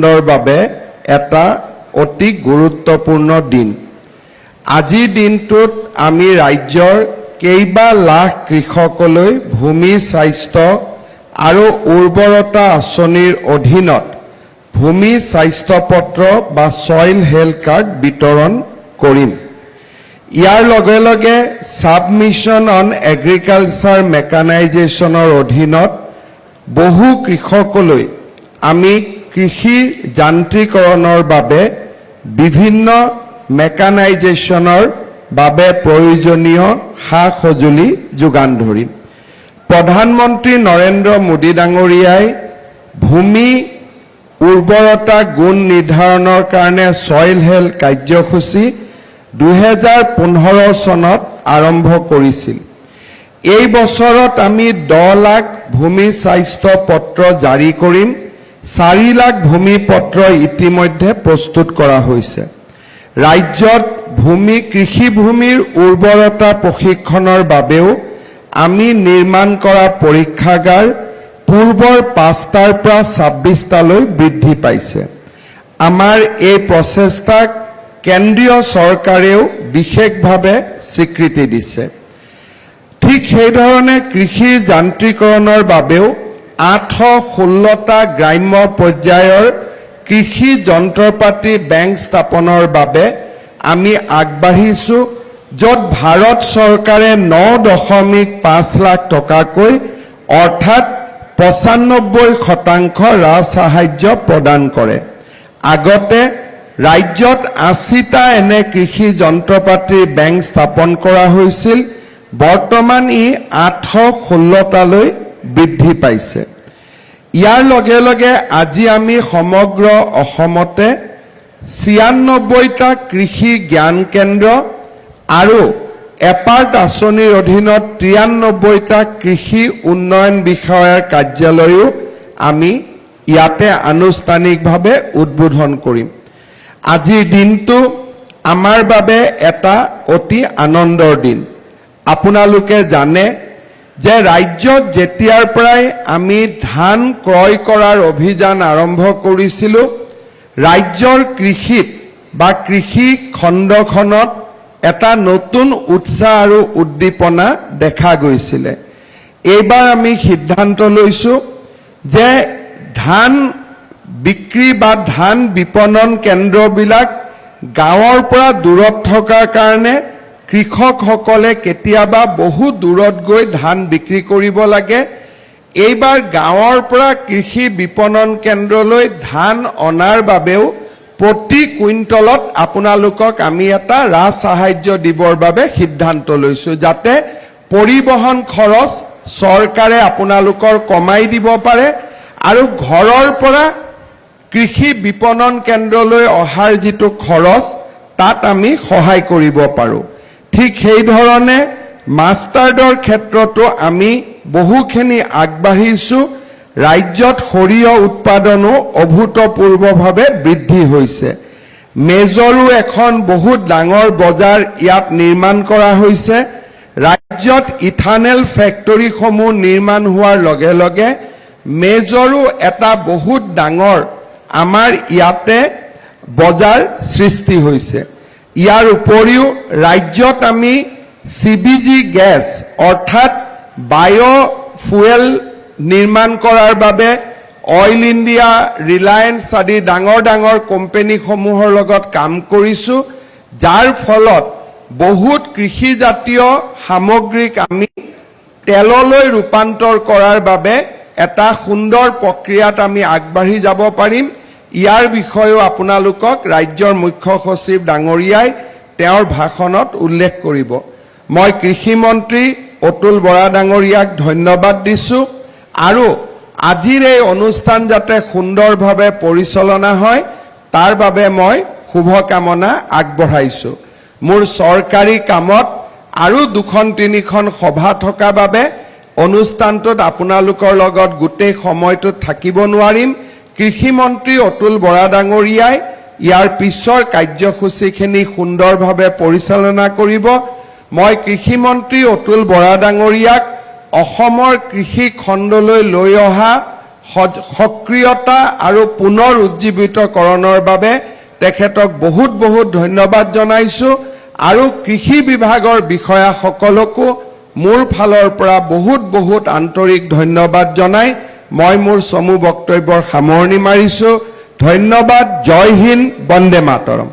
বাবে এটা অতি গুৰুত্বপূৰ্ণ দিন। আজিৰ দিনটোত আমি ৰাজ্যৰ কেইবা লাখ কৃষকলৈ ভূমি স্বাস্থ্য আৰু উৰ্বৰতা আঁচনিৰ অধীনত ভূমি স্বাস্থ্য পত্ৰ বা সইল হেল্থ কাৰ্ড বিতৰণ কৰিম। ইয়াৰ লগে লগে সাবমিশন অন এগ্ৰিকালচাৰ মেকানাইজেশ্যনৰ অধীনত বহু কৃষকলৈ আমি কৃষিৰ যান্ত্ৰিকৰণৰ বাবে বিভিন্ন মেকানাইজেশ্যনৰ বাবে প্ৰয়োজনীয় সা-সঁজুলি যোগান ধৰিম। প্ৰধানমন্ত্ৰী নৰেন্দ্ৰ মোদী ডাঙৰীয়াই ভূমি উৰ্বৰতা গুণ নিৰ্ধাৰণৰ কাৰণে সইল হেল্থ কাৰ্যসূচী 2015 চনত আৰম্ভ কৰিছিল। এই বছৰত আমি 10 লাখ ভূমি স্বাস্থ্য পত্ৰ জাৰি কৰিম। 4 লাখ ভূমি পত্ৰ ইতিমধ্যে প্ৰস্তুত কৰা হৈছে। ৰাজ্যত কৃষি ভূমিৰ উৰ্বৰতা প্ৰশিক্ষণৰ বাবেও আমি নিৰ্মাণ কৰা পৰীক্ষাগাৰ পূৰ্বৰ 5টাৰ পৰা 26টালৈ বৃদ্ধি পাইছে। আমাৰ এই প্ৰচেষ্টাক কেন্দ্ৰীয় চৰকাৰেও বিশেষভাৱে স্বীকৃতি দিছে। ঠিক সেইধৰণে কৃষিৰ যান্ত্ৰিকৰণৰ বাবেও 816টা গ্ৰাম্য পৰ্যায়ৰ কৃষি যন্ত্ৰপাতি বেংক স্থাপনৰ বাবে আমি আগবাঢ়িছোঁ, য'ত ভাৰত চৰকাৰে 9.5 লাখ টকাকৈ অৰ্থাৎ 95% ৰাজসাহায্য প্ৰদান কৰে। আগতে ৰাজ্যত 80টা এনে কৃষি যন্ত্ৰপাতিৰ বেংক স্থাপন কৰা হৈছিল। বৰ্তমান ই 816টালৈ বৃদ্ধি পাইছে। ইয়াৰ লগে লগে আজি আমি সমগ্ৰ অসমতে 96টা কৃষি জ্ঞান কেন্দ্ৰ আৰু এপাৰ্ট আঁচনিৰ অধীনত 93টা কৃষি উন্নয়ন বিষয়াৰ কাৰ্যালয়ো আমি ইয়াতে আনুষ্ঠানিকভাৱে উদ্বোধন কৰিম। আজিৰ দিনটো আমাৰ বাবে এটা অতি আনন্দৰ দিন। আপোনালোকে জানে যে ৰাজ্যত যেতিয়াৰ পৰাই আমি ধান ক্ৰয় কৰাৰ অভিযান আৰম্ভ কৰিছিলোঁ, ৰাজ্যৰ কৃষিত বা কৃষি খণ্ডখনত এটা নতুন উৎসাহ আৰু উদ্দীপনা দেখা গৈছিলে। এইবাৰ আমি সিদ্ধান্ত লৈছোঁ যে ধান বিক্ৰী বা ধান বিপণন কেন্দ্ৰবিলাক গাঁৱৰ পৰা দূৰত থকাৰ কাৰণে কৃষকসকলে কেতিয়াবা বহু দূৰত গৈ ধান বিক্ৰী কৰিব লাগে। এইবাৰ গাঁৱৰ পৰা কৃষি বিপণন কেন্দ্ৰলৈ ধান অনাৰ বাবেও প্ৰতি কুইণ্টলত আপোনালোকক আমি এটা ৰাজসাহায্য দিবৰ বাবে সিদ্ধান্ত লৈছোঁ, যাতে পৰিবহণ খৰচ চৰকাৰে আপোনালোকৰ কমাই দিব পাৰে আৰু ঘৰৰ পৰা কৃষি বিপণন কেন্দ্ৰলৈ অহাৰ যিটো খৰচ তাত আমি সহায় কৰিব পাৰোঁ। ঠিক সেইধৰণে মাষ্টাৰ্ডৰ ক্ষেত্ৰতো আমি বহুখিনি আগবাঢ়িছোঁ। ৰাজ্যত সৰিয়হ উৎপাদনো অভূতপূৰ্বভাৱে বৃদ্ধি হৈছে। মেজৰো এখন বহুত ডাঙৰ বজাৰ ইয়াত নিৰ্মাণ কৰা হৈছে। ৰাজ্যত ইথানেল ফেক্টৰীসমূহ নিৰ্মাণ হোৱাৰ লগে লগে মেজৰো এটা বহুত ডাঙৰ আমাৰ ইয়াতে বজাৰ সৃষ্টি হৈছে। ইয়াৰ উপৰিও ৰাজ্যত আমি CBG গেছ অৰ্থাৎ বায়'ফুৱেল নিৰ্মাণ কৰাৰ বাবে অইল ইণ্ডিয়া, ৰিলায়েন্স আদি ডাঙৰ ডাঙৰ কোম্পানীসমূহৰ লগত কাম কৰিছোঁ, যাৰ ফলত বহুত কৃষিজাতীয় সামগ্ৰীক আমি তেললৈ ৰূপান্তৰ কৰাৰ বাবে এটা সুন্দৰ প্ৰক্ৰিয়াত আমি আগবাঢ়ি যাব পাৰিম। ইয়াৰ বিষয়েও আপোনালোকক ৰাজ্যৰ মুখ্য সচিব ডাঙৰীয়াই তেওঁৰ ভাষণত উল্লেখ কৰিব। মই কৃষিমন্ত্ৰী অতুল বৰা ডাঙৰীয়াক ধন্যবাদ দিছোঁ আৰু আজিৰ এই অনুষ্ঠান যাতে সুন্দৰভাৱে পৰিচালনা হয় তাৰ বাবে মই শুভকামনা আগবঢ়াইছোঁ। মোৰ চৰকাৰী কামত আৰু 2-3খন সভা থকা বাবে অনুষ্ঠানটোত আপোনালোকৰ লগত গোটেই সময়টোত থাকিব নোৱাৰিম। কৃষিমন্ত্ৰী অতুল বৰা ডাঙৰীয়াই ইয়াৰ পিছৰ কাৰ্যসূচীখিনি সুন্দৰভাৱে পৰিচালনা কৰিব। মই কৃষিমন্ত্ৰী অতুল বৰা ডাঙৰীয়াক অসমৰ কৃষি খণ্ডলৈ লৈ অহা সক্ৰিয়তা আৰু পুনৰ উজ্জীৱিতকৰণৰ বাবে তেখেতক বহুত বহুত ধন্যবাদ জনাইছোঁ আৰু কৃষি বিভাগৰ বিষয়াসকলকো মোৰ ফালৰ পৰা বহুত বহুত আন্তৰিক ধন্যবাদ জনাই মই মোৰ চমু বক্তব্যৰ সামৰণি মাৰিছোঁ। ধন্যবাদ। জয় হিন্দ, বন্দে মাতৰম।